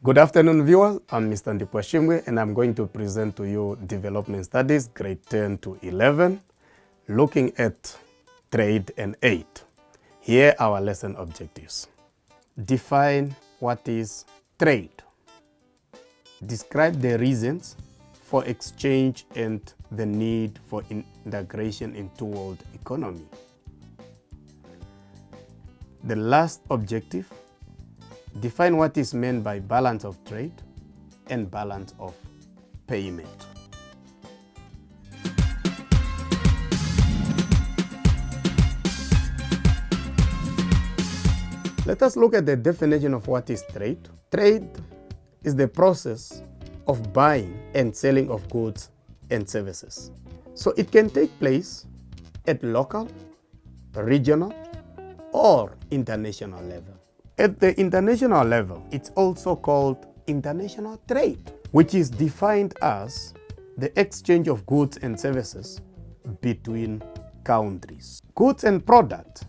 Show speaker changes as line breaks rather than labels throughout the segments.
Good afternoon, viewers. I'm Mr. Ndipwashimwe, and I'm going to present to you Development Studies, grade 10 to 11, looking at trade and aid. Here are our lesson objectives. Define what is trade. Describe the reasons for exchange and the need for integration into world economy. The last objective, define what is meant by balance of trade and balance of payment. Let us look at the definition of what is trade. Trade is the process of buying and selling of goods and services. So it can take place at local, regional, or international level. At the international level, it's also called international trade, which is defined as the exchange of goods and services between countries. Goods and products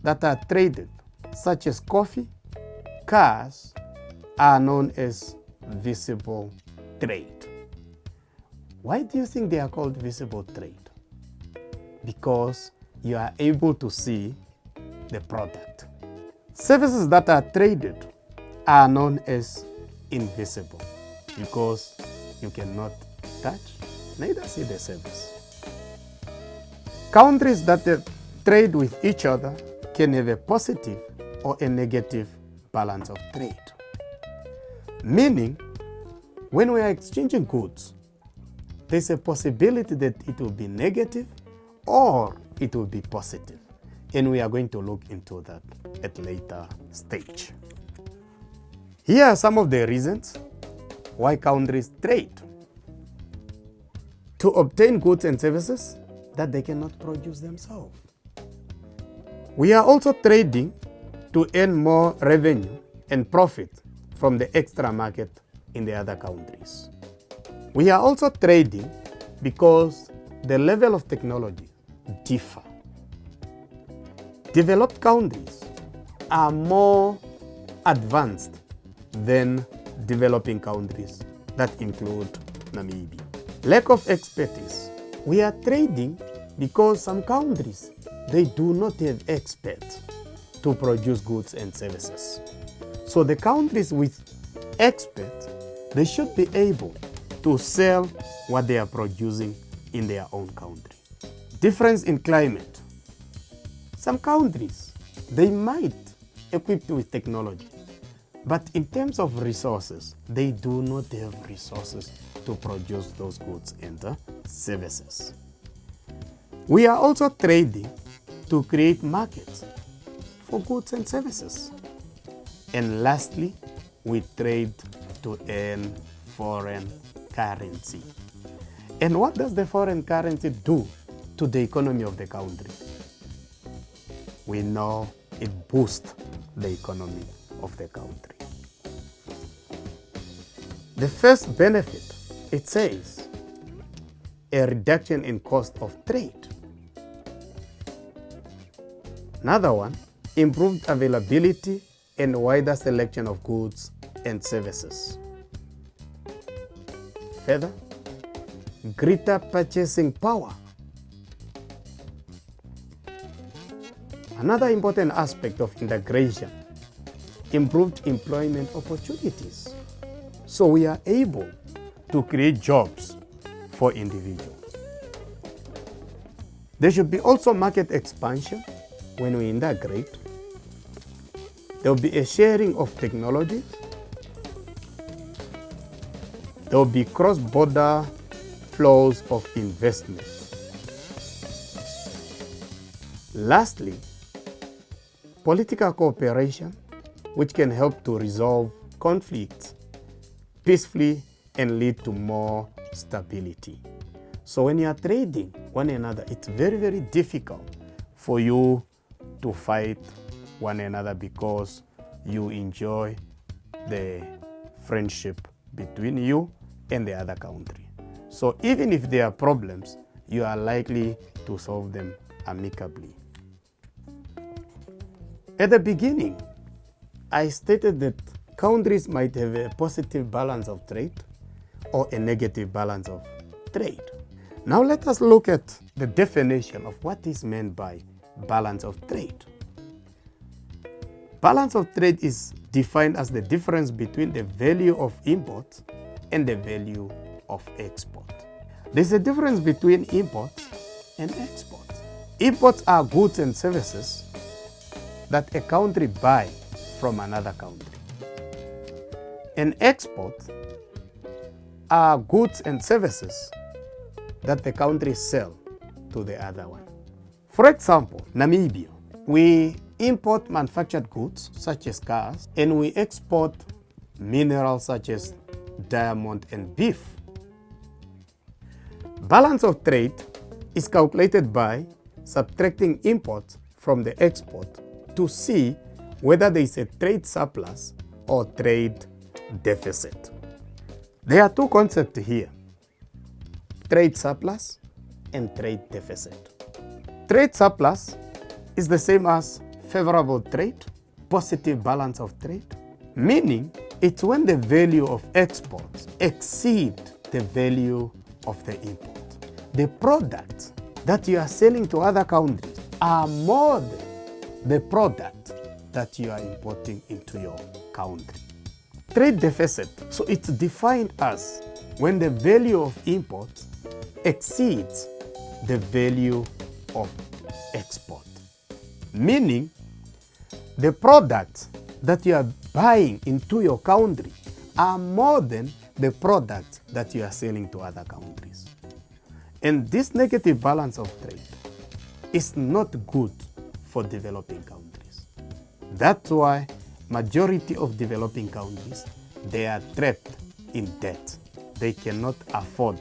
that are traded, such as coffee, cars, are known as visible trade. Why do you think they are called visible trade? Because you are able to see the product. Services that are traded are known as invisible because you cannot touch, neither see the service. Countries that trade with each other can have a positive or a negative balance of trade. Meaning, when we are exchanging goods, there's a possibility that it will be negative or it will be positive. And we are going to look into that at a later stage. Here are some of the reasons why countries trade. To obtain goods and services that they cannot produce themselves. We are also trading to earn more revenue and profit from the extra market in the other countries. We are also trading because the level of technology differ. Developed countries are more advanced than developing countries that include Namibia. Lack of expertise. We are trading because some countries, they do not have experts to produce goods and services. So the countries with experts, they should be able to sell what they are producing in their own country. Difference in climate. Some countries, they might equip with technology, but in terms of resources, they do not have resources to produce those goods and services. We are also trading to create markets for goods and services. And lastly, we trade to earn foreign currency. And what does the foreign currency do to the economy of the country? We know it boosts the economy of the country. The first benefit, it says, a reduction in cost of trade. Another one, improved availability and wider selection of goods and services. Further, greater purchasing power. Another important aspect of integration, improved employment opportunities. So we are able to create jobs for individuals. There should be also market expansion when we integrate. There will be a sharing of technologies. There will be cross-border flows of investment. Lastly, political cooperation, which can help to resolve conflicts peacefully and lead to more stability. So when you are trading one another, it's very, very difficult for you to fight one another because you enjoy the friendship between you and the other country. So even if there are problems, you are likely to solve them amicably. At the beginning, I stated that countries might have a positive balance of trade or a negative balance of trade. Now let us look at the definition of what is meant by balance of trade. Balance of trade is defined as the difference between the value of import and the value of export. There's a difference between import and export. Imports are goods and services that a country buys from another country. And exports are goods and services that the country sells to the other one. For example, Namibia, we import manufactured goods such as cars, and we export minerals such as diamond and beef. Balance of trade is calculated by subtracting imports from the export to see whether there is a trade surplus or trade deficit. There are two concepts here: trade surplus and trade deficit. Trade surplus is the same as favorable trade, positive balance of trade, meaning it's when the value of exports exceeds the value of the import. The products that you are selling to other countries are more than the product that you are importing into your country. Trade deficit, so it's defined as when the value of imports exceeds the value of export, meaning the products that you are buying into your country are more than the products that you are selling to other countries. And this negative balance of trade is not good for developing countries. That's why majority of developing countries, they are trapped in debt. They cannot afford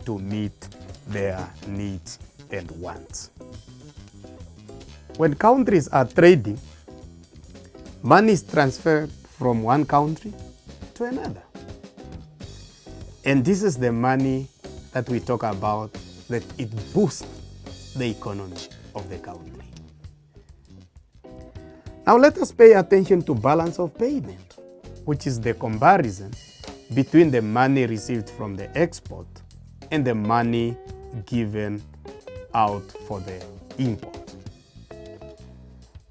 to meet their needs and wants. When countries are trading, money is transferred from one country to another. And this is the money that we talk about, that it boosts the economy of the country. Now let us pay attention to balance of payment, which is the comparison between the money received from the export and the money given out for the import.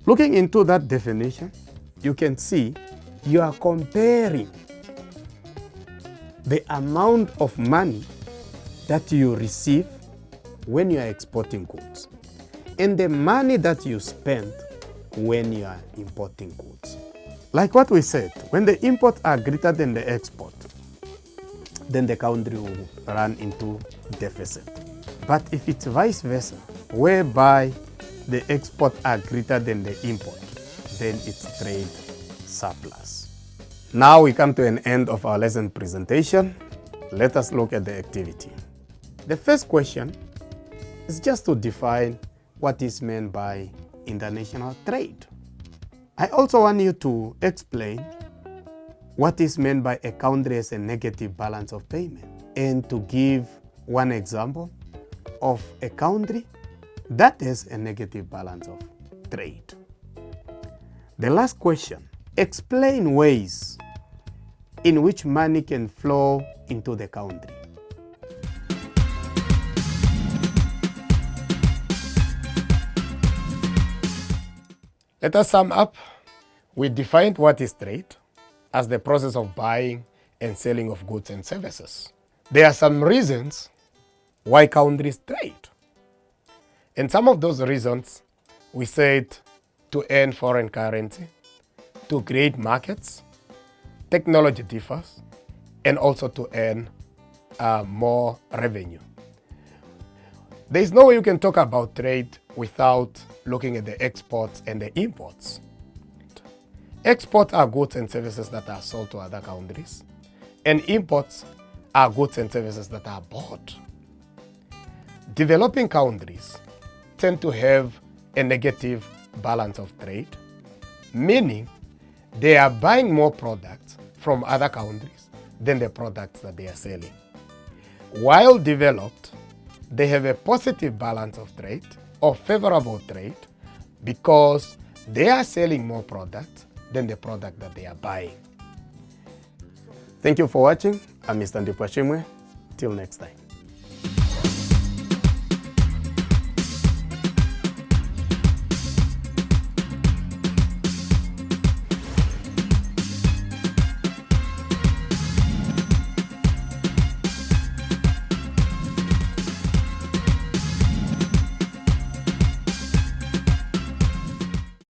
Looking into that definition, you can see you are comparing the amount of money that you receive when you are exporting goods and the money that you spend when you are importing goods. Like what we said, when the imports are greater than the export, then the country will run into deficit. But if it's vice versa, whereby the exports are greater than the import, then it's trade surplus. Now we come to an end of our lesson presentation. Let us look at the activity. The first question is just to define what is meant by international trade. I also want you to explain what is meant by a country has a negative balance of payment, and to give one example of a country that has a negative balance of trade. The last question, explain ways in which money can flow into the country. Let us sum up. We defined what is trade as the process of buying and selling of goods and services. There are some reasons why countries trade. And some of those reasons, we said, to earn foreign currency, to create markets, technology differs, and also to earn more revenue. There is no way you can talk about trade without looking at the exports and the imports. Exports are goods and services that are sold to other countries, and imports are goods and services that are bought. Developing countries tend to have a negative balance of trade, meaning they are buying more products from other countries than the products that they are selling. While developed, they have a positive balance of trade or favorable trade because they are selling more products than the product that they are buying. Thank you for watching. I'm Mr. Ndipwa Chimwe. Till next time.